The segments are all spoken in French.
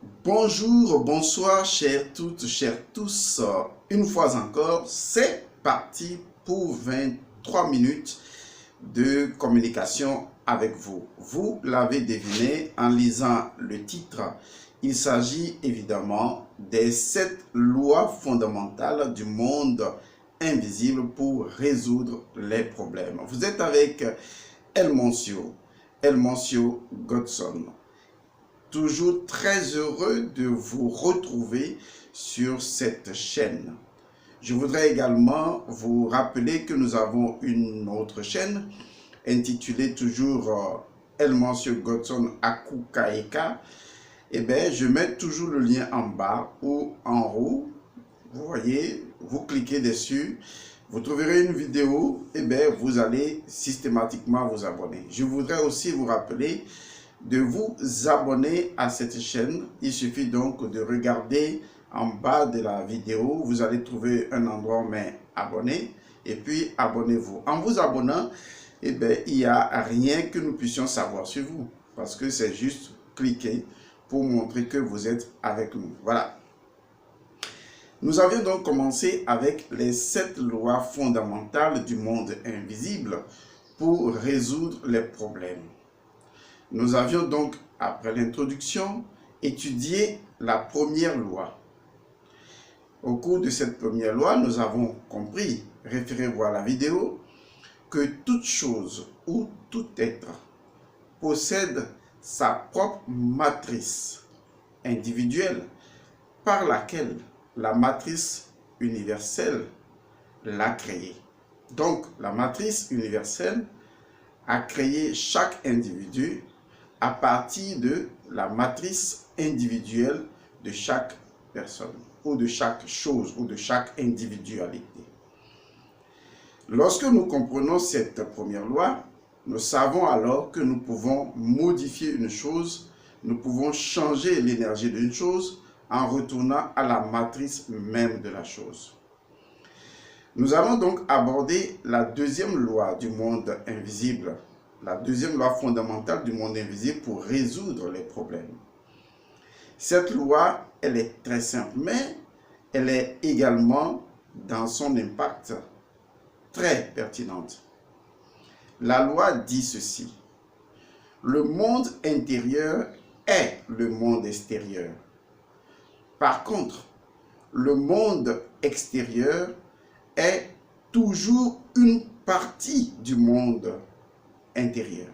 Bonjour, bonsoir, chères toutes, chers tous. Une fois encore, c'est parti pour 23 minutes de communication avec vous. Vous l'avez deviné en lisant le titre. Il s'agit évidemment des 7 lois fondamentales du monde invisible pour résoudre les problèmes. Vous êtes avec Elmoncio Godson. Toujours très heureux de vous retrouver sur cette chaîne. Je voudrais également vous rappeler que nous avons une autre chaîne intitulée toujours Elmoncio Godson Akukaeka. Eh bien, je mets toujours le lien en bas ou en haut. Vous voyez, vous cliquez dessus, vous trouverez une vidéo, et bien, vous allez systématiquement vous abonner. Je voudrais aussi vous rappeler de vous abonner à cette chaîne. Il suffit donc de regarder en bas de la vidéo. Vous allez trouver un endroit où met abonner et puis abonnez-vous. En vous abonnant, eh bien, il n'y a rien que nous puissions savoir sur vous parce que c'est juste cliquer pour montrer que vous êtes avec nous. Voilà. Nous avions donc commencé avec les 7 lois fondamentales du monde invisible pour résoudre les problèmes. Nous avions donc, après l'introduction, étudié la première loi. Au cours de cette première loi, nous avons compris, référez-vous à la vidéo, que toute chose ou tout être possède sa propre matrice individuelle par laquelle la matrice universelle l'a créée. Donc, la matrice universelle a créé chaque individu à partir de la matrice individuelle de chaque personne ou de chaque chose ou de chaque individualité. Lorsque nous comprenons cette première loi, nous savons alors que nous pouvons modifier une chose, nous pouvons changer l'énergie d'une chose en retournant à la matrice même de la chose. Nous allons donc aborder la deuxième loi du monde invisible, la deuxième loi fondamentale du monde invisible pour résoudre les problèmes. Cette loi, elle est très simple, mais elle est également, dans son impact, très pertinente. La loi dit ceci: le monde intérieur est le monde extérieur. Par contre, le monde extérieur est toujours une partie du monde intérieur.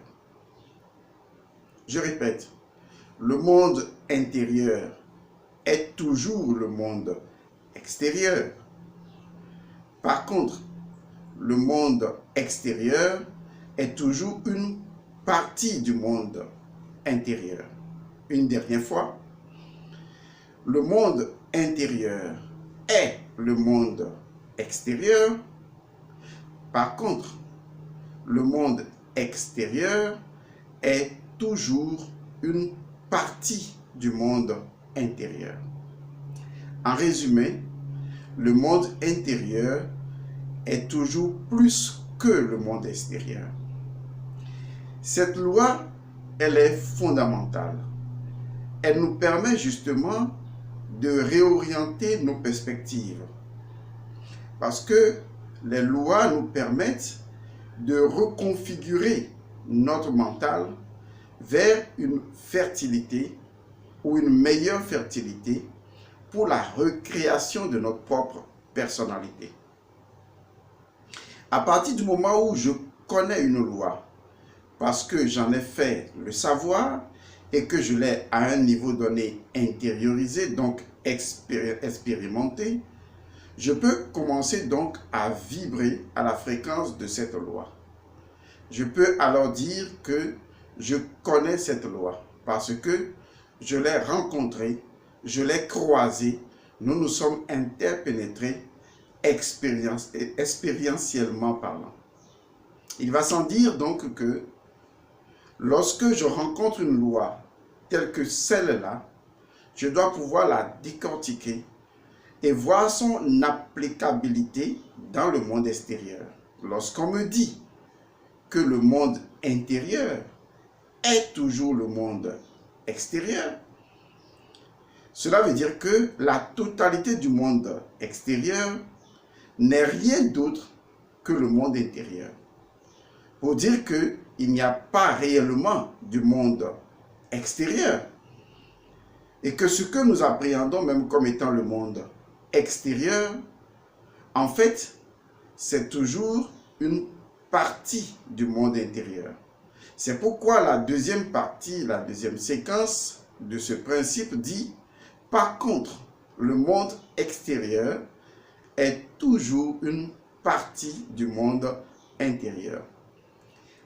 Je répète, le monde intérieur est toujours le monde extérieur. Par contre, le monde extérieur est toujours une partie du monde intérieur. Une dernière fois, le monde intérieur est le monde extérieur. Par contre, le monde extérieur est toujours une partie du monde intérieur. En résumé, le monde intérieur est toujours plus que le monde extérieur. Cette loi, elle est fondamentale. Elle nous permet justement de réorienter nos perspectives. Parce que les lois nous permettent de reconfigurer notre mental vers une fertilité ou une meilleure fertilité pour la recréation de notre propre personnalité. À partir du moment où je connais une loi, parce que j'en ai fait le savoir et que je l'ai à un niveau donné intériorisé, donc expérimenté, je peux commencer donc à vibrer à la fréquence de cette loi. Je peux alors dire que je connais cette loi parce que je l'ai rencontrée, je l'ai croisée, nous nous sommes interpénétrés expérientiellement parlant. Il va sans dire donc que lorsque je rencontre une loi telle que celle-là, je dois pouvoir la décortiquer et voir son applicabilité dans le monde extérieur. Lorsqu'on me dit que le monde intérieur est toujours le monde extérieur, Cela veut dire que la totalité du monde extérieur n'est rien d'autre que le monde intérieur. Pour dire qu'il n'y a pas réellement du monde extérieur. Et que ce que nous appréhendons même comme étant le monde extérieur, en fait, c'est toujours une partie du monde intérieur. C'est pourquoi la deuxième partie, la deuxième séquence de ce principe dit, par contre, le monde extérieur est toujours une partie du monde intérieur.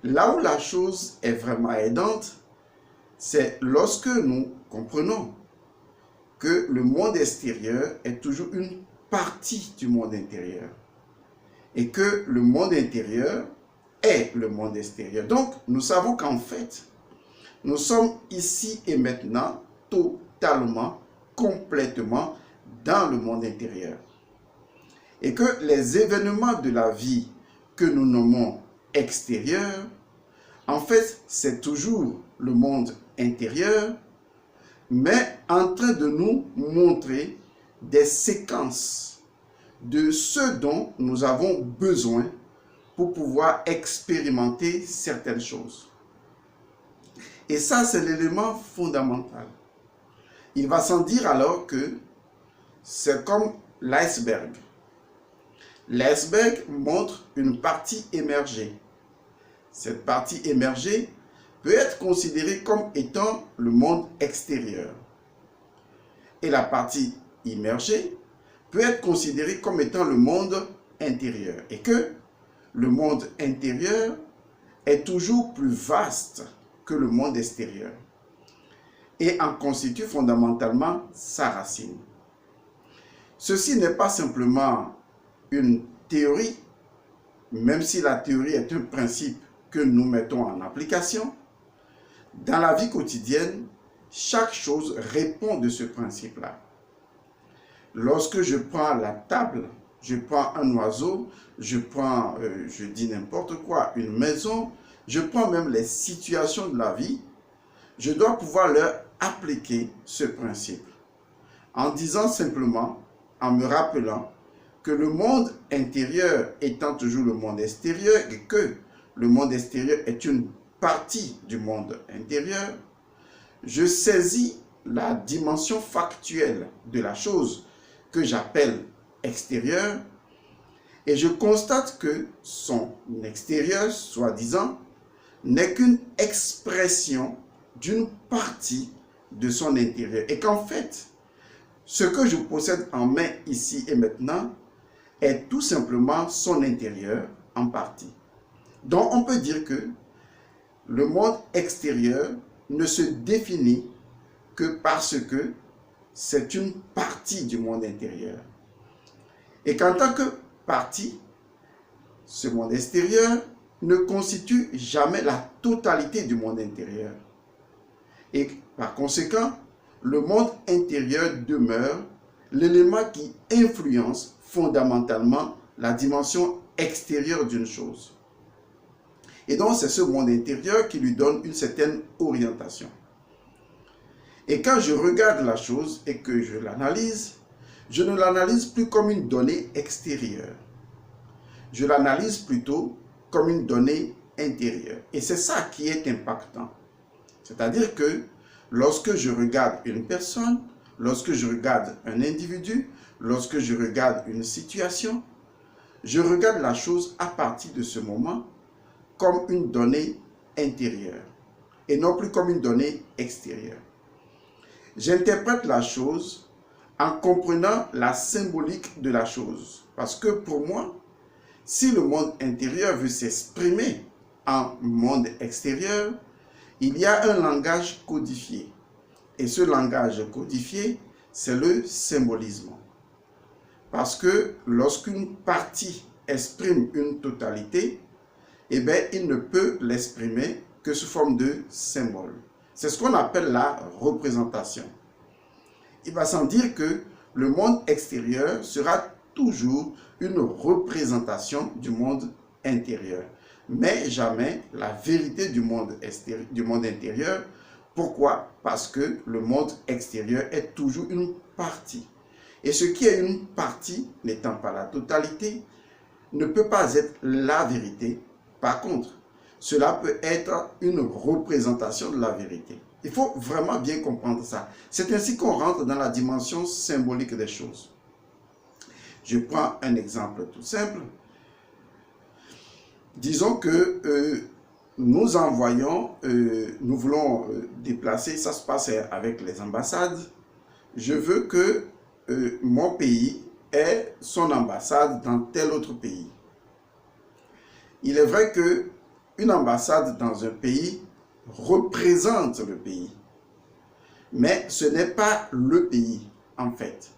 Là où la chose est vraiment aidante, c'est lorsque nous comprenons que le monde extérieur est toujours une partie du monde intérieur et que le monde intérieur est le monde extérieur. Donc, nous savons qu'en fait, nous sommes ici et maintenant totalement, complètement dans le monde intérieur. Et que les événements de la vie que nous nommons extérieurs, en fait, c'est toujours le monde intérieur, mais en train de nous montrer des séquences de ce dont nous avons besoin pour pouvoir expérimenter certaines choses. Et ça, c'est l'élément fondamental. Il va sans dire alors que c'est comme l'iceberg. L'iceberg montre une partie émergée. Cette partie émergée peut être considérée comme étant le monde extérieur. Et la partie immergée peut être considérée comme étant le monde intérieur. Et que le monde intérieur est toujours plus vaste que le monde extérieur et en constitue fondamentalement sa racine. Ceci n'est pas simplement une théorie, même si la théorie est un principe que nous mettons en application. Dans la vie quotidienne, chaque chose répond de ce principe-là. Lorsque je prends la table, je prends un oiseau, je dis n'importe quoi, une maison, je prends même les situations de la vie, je dois pouvoir leur appliquer ce principe. En disant simplement, en me rappelant que le monde intérieur étant toujours le monde extérieur et que le monde extérieur est une partie du monde intérieur, je saisis la dimension factuelle de la chose que j'appelle extérieure et je constate que son extérieur, soi-disant, n'est qu'une expression d'une partie de son intérieur. Et qu'en fait, ce que je possède en main ici et maintenant est tout simplement son intérieur en partie. Donc on peut dire que le monde extérieur ne se définit que parce que c'est une partie du monde intérieur. Et qu'en tant que partie, ce monde extérieur ne constitue jamais la totalité du monde intérieur. Et par conséquent, le monde intérieur demeure l'élément qui influence fondamentalement la dimension extérieure d'une chose. Et donc, c'est ce monde intérieur qui lui donne une certaine orientation. Et quand je regarde la chose et que je l'analyse, je ne l'analyse plus comme une donnée extérieure. Je l'analyse plutôt comme une donnée intérieure. Et c'est ça qui est impactant. C'est-à-dire que lorsque je regarde une personne, lorsque je regarde un individu, lorsque je regarde une situation, je regarde la chose à partir de ce moment comme une donnée intérieure et non plus comme une donnée extérieure. J'interprète la chose en comprenant la symbolique de la chose. Parce que pour moi, si le monde intérieur veut s'exprimer en monde extérieur, il y a un langage codifié. Et ce langage codifié, c'est le symbolisme. Parce que lorsqu'une partie exprime une totalité, eh bien, il ne peut l'exprimer que sous forme de symbole. C'est ce qu'on appelle la représentation. Il va sans dire que le monde extérieur sera toujours une représentation du monde intérieur. Mais jamais la vérité du monde intérieur Pourquoi? Parce que le monde extérieur est toujours une partie. Et ce qui est une partie, n'étant pas la totalité, ne peut pas être la vérité. Par contre, cela peut être une représentation de la vérité. Il faut vraiment bien comprendre ça. C'est ainsi qu'on rentre dans la dimension symbolique des choses. Je prends un exemple tout simple. Disons que nous envoyons, nous voulons déplacer, ça se passe avec les ambassades. Je veux que mon pays ait son ambassade dans tel autre pays. Il est vrai que une ambassade dans un pays représente le pays. Mais ce n'est pas le pays, en fait.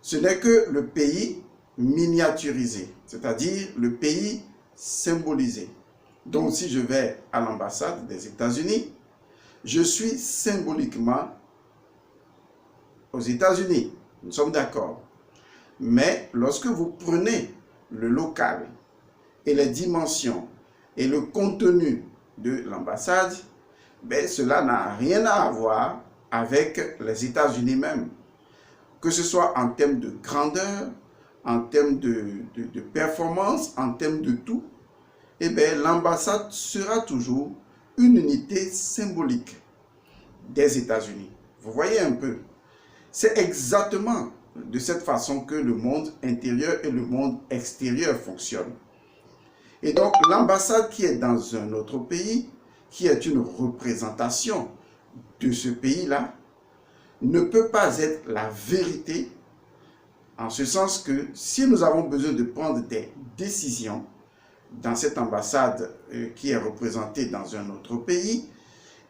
Ce n'est que le pays miniaturisé, c'est-à-dire le pays symbolisé. Donc, si je vais à l'ambassade des États-Unis, je suis symboliquement aux États-Unis. Nous sommes d'accord. Mais lorsque vous prenez le local et les dimensions et le contenu de l'ambassade, ben, cela n'a rien à voir avec les États-Unis même. Que ce soit en termes de grandeur, en termes de performance, en termes de tout, eh bien, l'ambassade sera toujours une unité symbolique des États-Unis. Vous voyez un peu? C'est exactement de cette façon que le monde intérieur et le monde extérieur fonctionnent. Et donc, l'ambassade qui est dans un autre pays, qui est une représentation de ce pays-là, ne peut pas être la vérité, en ce sens que si nous avons besoin de prendre des décisions dans cette ambassade qui est représentée dans un autre pays,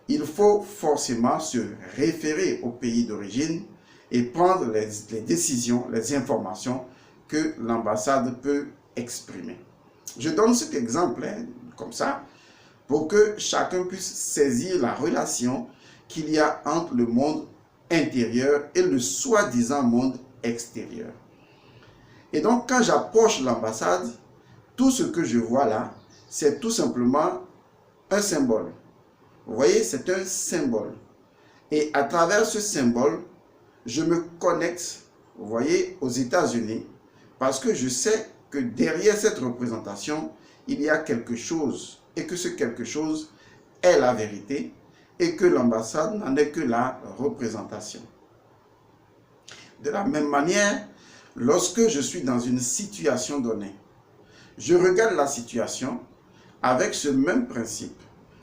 il faut forcément se référer au pays d'origine et prendre les décisions, les informations que l'ambassade peut exprimer. Je donne cet exemple comme ça pour que chacun puisse saisir la relation qu'il y a entre le monde intérieur et le soi-disant monde extérieur. Et donc, quand j'approche l'ambassade, tout ce que je vois là, c'est tout simplement un symbole. Vous voyez, c'est un symbole. Et à travers ce symbole, je me connecte, vous voyez, aux États-Unis, parce que je sais que derrière cette représentation, il y a quelque chose, et que ce quelque chose est la vérité, et que l'ambassade n'en est que la représentation. De la même manière, lorsque je suis dans une situation donnée, je regarde la situation avec ce même principe.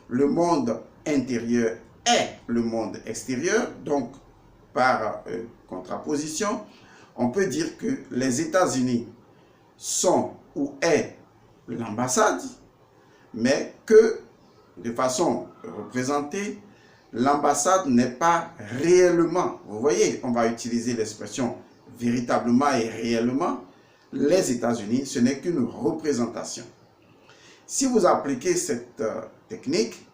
Le monde intérieur est le monde extérieur, donc par contraposition, on peut dire que les États-Unis sont ou est l'ambassade, mais que de façon représentée, l'ambassade n'est pas réellement, vous voyez, on va utiliser l'expression véritablement et réellement, les États-Unis, ce n'est qu'une représentation. Si vous appliquez cette technique,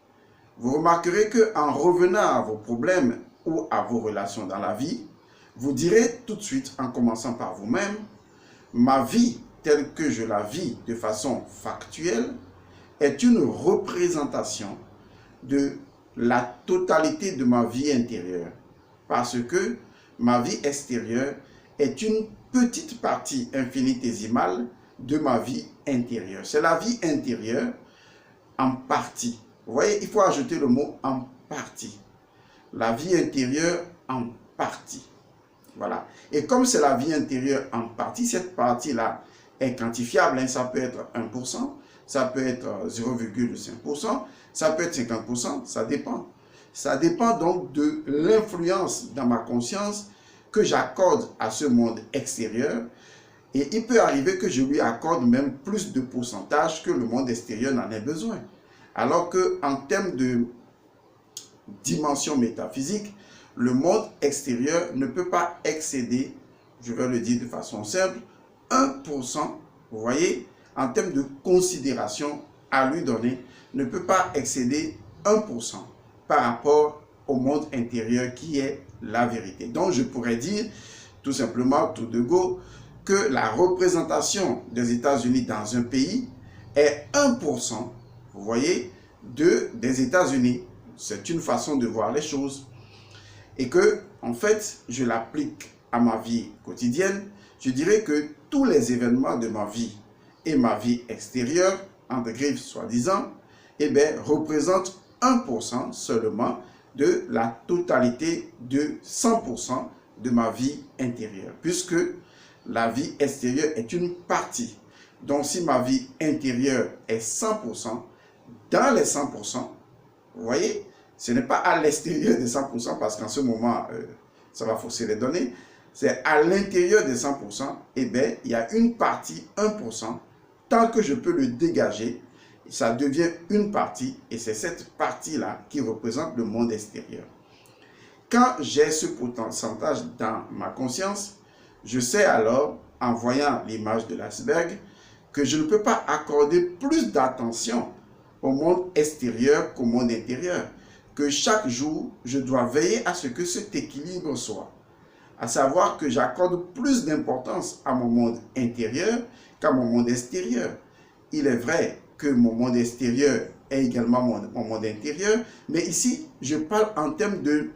vous remarquerez qu'en revenant à vos problèmes ou à vos relations dans la vie, vous direz tout de suite, en commençant par vous-même, ma vie telle que je la vis de façon factuelle est une représentation de la totalité de ma vie intérieure. Parce que ma vie extérieure est une petite partie infinitésimale de ma vie intérieure. C'est la vie intérieure en partie. Vous voyez, il faut ajouter le mot en partie. La vie intérieure en partie. Voilà. Et comme c'est la vie intérieure en partie, cette partie-là est quantifiable. Ça peut être 1%, ça peut être 0,5%, ça peut être 50%, ça dépend. Ça dépend donc de l'influence dans ma conscience que j'accorde à ce monde extérieur. Et il peut arriver que je lui accorde même plus de pourcentage que le monde extérieur n'en ait besoin. Alors qu'en termes de dimension métaphysique, le monde extérieur ne peut pas excéder, je vais le dire de façon simple, 1%, vous voyez, en termes de considération à lui donner, ne peut pas excéder 1% par rapport au monde intérieur qui est la vérité. Donc je pourrais dire tout simplement, tout de go, que la représentation des États-Unis dans un pays est 1%, vous voyez, des États-Unis. c'est une façon de voir les choses. Et que, en fait, je l'applique à ma vie quotidienne. Je dirais que tous les événements de ma vie et ma vie extérieure, entre griffes soi-disant, eh bien, représentent 1% seulement de la totalité de 100% de ma vie intérieure. Puisque la vie extérieure est une partie. Donc, si ma vie intérieure est 100%, dans les 100%, vous voyez, ce n'est pas à l'extérieur des 100% parce qu'en ce moment, ça va fausser les données. C'est à l'intérieur des 100%, eh bien, il y a une partie, 1%, tant que je peux le dégager, ça devient une partie et c'est cette partie-là qui représente le monde extérieur. Quand j'ai ce pourcentage dans ma conscience, je sais alors, en voyant l'image de l'iceberg, que je ne peux pas accorder plus d'attention au monde extérieur qu'au monde intérieur. Que chaque jour, je dois veiller à ce que cet équilibre soit. À savoir que j'accorde plus d'importance à mon monde intérieur qu'à mon monde extérieur. Il est vrai que mon monde extérieur est également mon monde intérieur, mais ici, je parle en termes de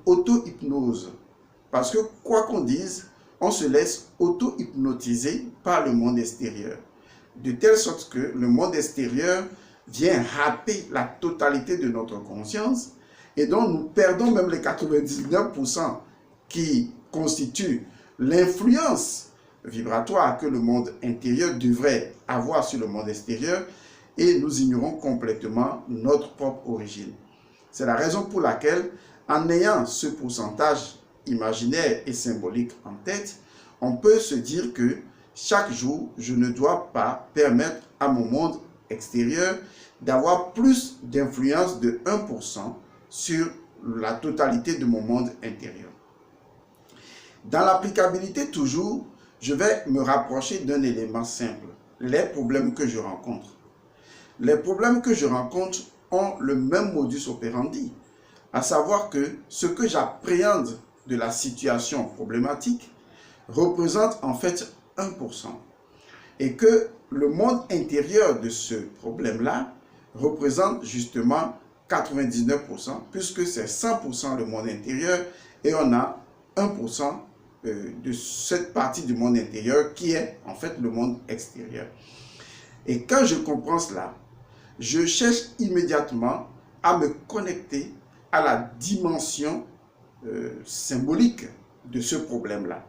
auto-hypnose. Parce que quoi qu'on dise, on se laisse auto-hypnotiser par le monde extérieur. De telle sorte que le monde extérieur vient happer la totalité de notre conscience et donc nous perdons même les 99% qui constituent l'influence vibratoire que le monde intérieur devrait avoir sur le monde extérieur et nous ignorons complètement notre propre origine. C'est la raison pour laquelle, en ayant ce pourcentage imaginaire et symbolique en tête, on peut se dire que chaque jour, je ne dois pas permettre à mon monde extérieur d'avoir plus d'influence de 1% sur la totalité de mon monde intérieur. Dans l'applicabilité, toujours, je vais me rapprocher d'un élément simple, les problèmes que je rencontre. Les problèmes que je rencontre ont le même modus operandi, à savoir que ce que j'appréhende de la situation problématique représente en fait 1%. Et que le monde intérieur de ce problème-là représente justement 99%, puisque c'est 100% le monde intérieur et on a 1% de cette partie du monde intérieur qui est en fait le monde extérieur. Et quand je comprends cela, je cherche immédiatement à me connecter à la dimension symbolique de ce problème-là.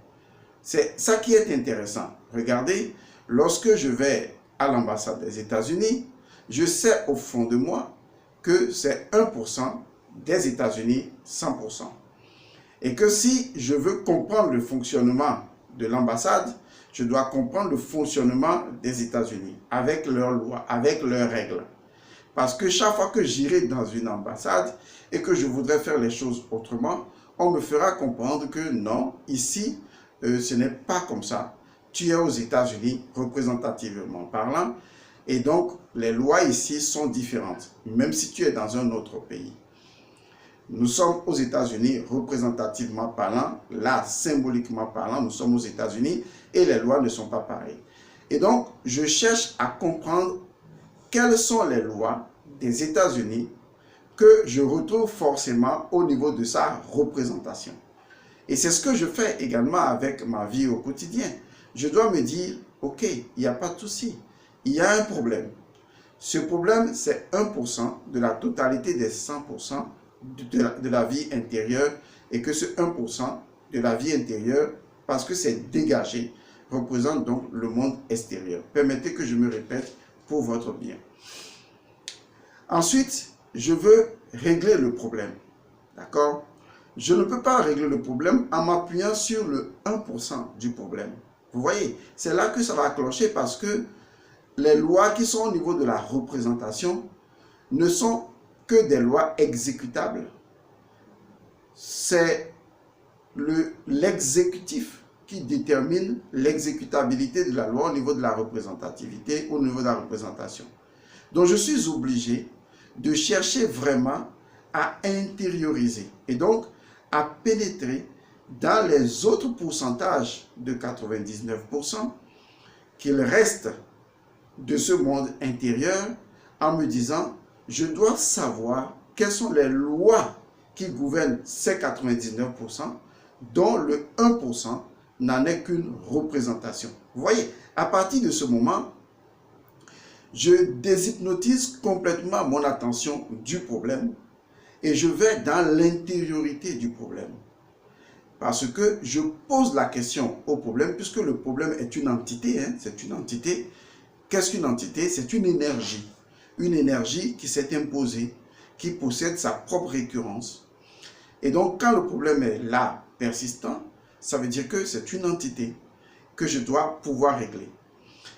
C'est ça qui est intéressant. Regardez, lorsque je vais à l'ambassade des États-Unis, je sais au fond de moi que c'est 1% des États-Unis, 100%. Et que si je veux comprendre le fonctionnement de l'ambassade, je dois comprendre le fonctionnement des États-Unis, avec leurs lois, avec leurs règles. Parce que chaque fois que j'irai dans une ambassade et que je voudrais faire les choses autrement, on me fera comprendre que non, ici, ce n'est pas comme ça. Tu es aux États-Unis, représentativement parlant, et donc les lois ici sont différentes, même si tu es dans un autre pays. Nous sommes aux États-Unis, représentativement parlant, là, symboliquement parlant, nous sommes aux États-Unis et les lois ne sont pas pareilles. Et donc, je cherche à comprendre quelles sont les lois des États-Unis que je retrouve forcément au niveau de sa représentation. Et c'est ce que je fais également avec ma vie au quotidien. Je dois me dire, ok, il n'y a pas de souci, il y a un problème. Ce problème, c'est 1% de la totalité des 100% de la vie intérieure et que ce 1% de la vie intérieure, parce que c'est dégagé, représente donc le monde extérieur. Permettez que je me répète pour votre bien. Ensuite, je veux régler le problème. D'accord? Je ne peux pas régler le problème en m'appuyant sur le 1% du problème. Vous voyez, c'est là que ça va clocher parce que les lois qui sont au niveau de la représentation ne sont que des lois exécutables. C'est l'exécutif qui détermine l'exécutabilité de la loi au niveau de la représentativité, au niveau de la représentation. Donc je suis obligé de chercher vraiment à intérioriser et donc à pénétrer dans les autres pourcentages de 99% qu'il reste de ce monde intérieur en me disant je dois savoir quelles sont les lois qui gouvernent ces 99%, dont le 1% n'en est qu'une représentation. Vous voyez, à partir de ce moment, je déshypnotise complètement mon attention du problème et je vais dans l'intériorité du problème. Parce que je pose la question au problème, puisque le problème est une entité, c'est une entité. Qu'est-ce qu'une entité? C'est une énergie qui s'est imposée, qui possède sa propre récurrence. Et donc, quand le problème est là, persistant, ça veut dire que c'est une entité que je dois pouvoir régler.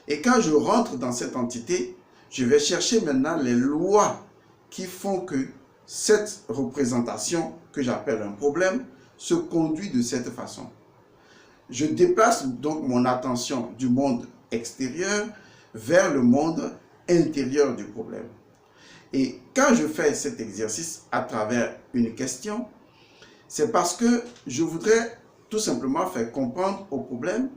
Et quand je rentre dans cette entité, je vais chercher maintenant les lois qui font que cette représentation que j'appelle un problème se conduit de cette façon. Je déplace donc mon attention du monde extérieur vers le monde intérieur du problème. Et quand je fais cet exercice à travers une question, c'est parce que je voudrais tout simplement faire comprendre au problème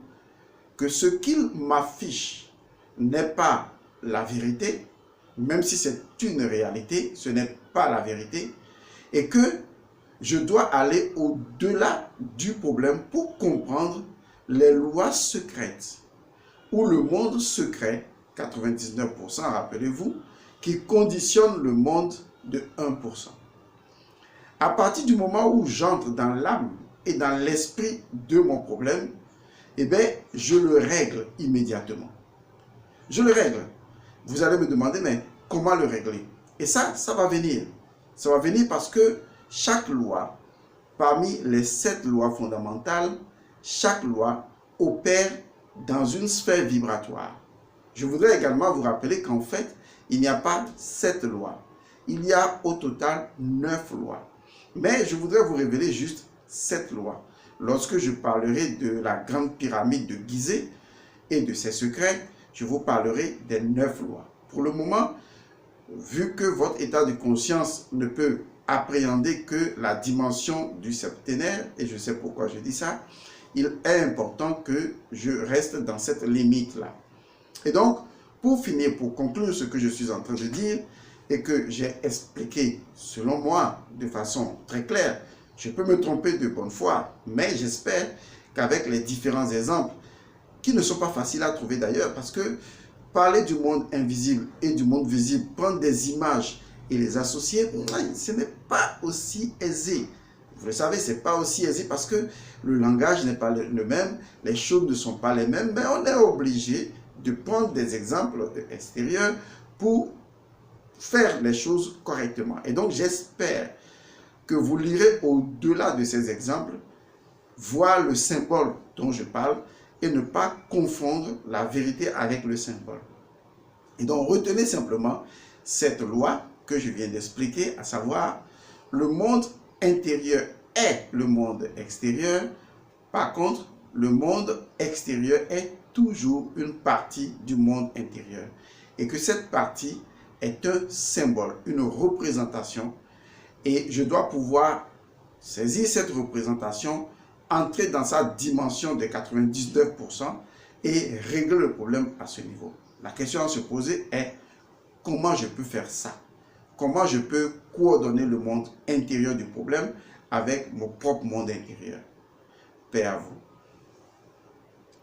que ce qu'il m'affiche n'est pas la vérité, même si c'est une réalité, ce n'est pas la vérité, et que je dois aller au-delà du problème pour comprendre les lois secrètes ou le monde secret, 99%, rappelez-vous, qui conditionne le monde de 1%. À partir du moment où j'entre dans l'âme et dans l'esprit de mon problème, eh bien, je le règle immédiatement. Je le règle. Vous allez me demander, mais comment le régler? Et ça va venir. Ça va venir parce que chaque loi, parmi les 7 lois fondamentales, chaque loi opère dans une sphère vibratoire. Je voudrais également vous rappeler qu'en fait, il n'y a pas 7 lois. Il y a au total 9 lois. Mais je voudrais vous révéler juste 7 lois. Lorsque je parlerai de la grande pyramide de Gizeh et de ses secrets, je vous parlerai des 9 lois. Pour le moment, vu que votre état de conscience ne peut appréhender que la dimension du septénaire, et je sais pourquoi je dis ça, il est important que je reste dans cette limite-là. Et donc, pour finir, pour conclure ce que je suis en train de dire, et que j'ai expliqué, selon moi, de façon très claire, je peux me tromper de bonne foi, mais j'espère qu'avec les différents exemples, qui ne sont pas faciles à trouver d'ailleurs, parce que parler du monde invisible et du monde visible, prendre des images et les associer, ce n'est pas aussi aisé. Vous le savez, ce n'est pas aussi aisé parce que le langage n'est pas le même, les choses ne sont pas les mêmes, mais on est obligé de prendre des exemples extérieurs pour faire les choses correctement. Et donc, j'espère que vous lirez au-delà de ces exemples, voir le symbole dont je parle et ne pas confondre la vérité avec le symbole. Et donc, retenez simplement cette loi que je viens d'expliquer, à savoir, le monde intérieur est le monde extérieur. Par contre, le monde extérieur est toujours une partie du monde intérieur. Et que cette partie est un symbole, une représentation. Et je dois pouvoir saisir cette représentation, entrer dans sa dimension de 99% et régler le problème à ce niveau. La question à se poser est comment je peux faire ça? Comment je peux coordonner le monde intérieur du problème avec mon propre monde intérieur? Paix à vous.